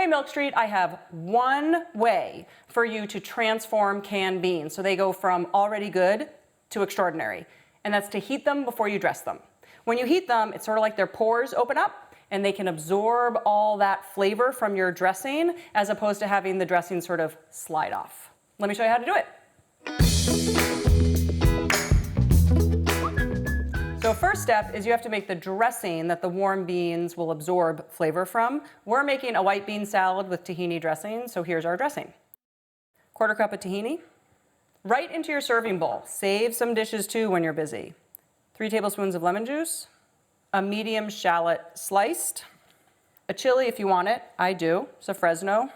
Milk Street, I have one way for you to transform canned beans so they go from already good to extraordinary, and that's to heat them before you dress them. When you heat them, it's sort of like their pores open up and they can absorb all that flavor from your dressing as opposed to having the dressing sort of slide off. Let me show you how to do it. So first step is you have to make the dressing that the warm beans will absorb flavor from. We're making a white bean salad with tahini dressing, so here's our dressing. 1/4 cup of tahini. Right into your serving bowl. Save some dishes too when you're busy. 3 tablespoons of lemon juice. A medium shallot sliced. A chili if you want it. I do. It's a Fresno.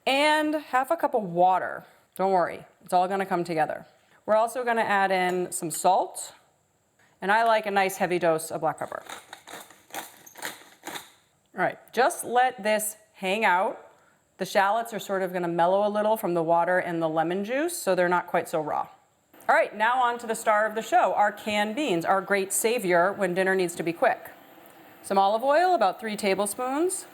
And 1/2 cup of water. Don't worry, it's all gonna come together. We're also gonna add in some salt. And I like a nice heavy dose of black pepper. All right, just let this hang out. The shallots are sort of gonna mellow a little from the water and the lemon juice, so they're not quite so raw. All right, now on to the star of the show, our canned beans, our great savior when dinner needs to be quick. Some olive oil, about 3 tablespoons.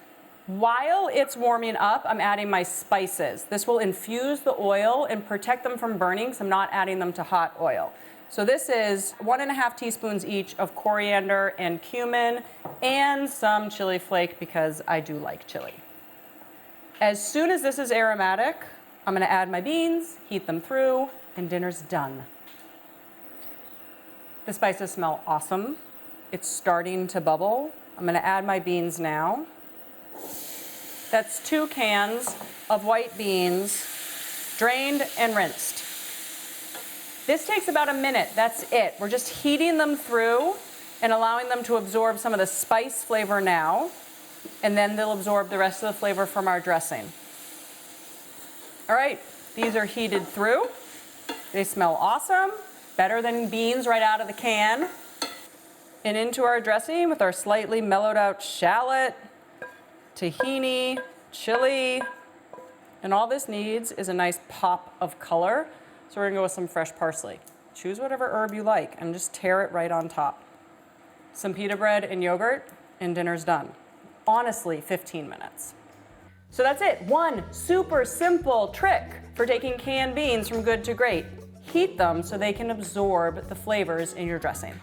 While it's warming up, I'm adding my spices. This will infuse the oil and protect them from burning, so I'm not adding them to hot oil. So this is 1½ teaspoons each of coriander and cumin and some chili flake because I do like chili. As soon as this is aromatic, I'm gonna add my beans, heat them through, and dinner's done. The spices smell awesome. It's starting to bubble. I'm gonna add my beans now. That's 2 cans of white beans, drained and rinsed. This takes about a minute, that's it. We're just heating them through and allowing them to absorb some of the spice flavor now, and then they'll absorb the rest of the flavor from our dressing. All right, these are heated through. They smell awesome, better than beans right out of the can. And into our dressing with our slightly mellowed out shallot, tahini, chili, and all this needs is a nice pop of color. So we're gonna go with some fresh parsley. Choose whatever herb you like and just tear it right on top. Some pita bread and yogurt, and dinner's done. Honestly, 15 minutes. So that's it, one super simple trick for taking canned beans from good to great. Heat them so they can absorb the flavors in your dressing.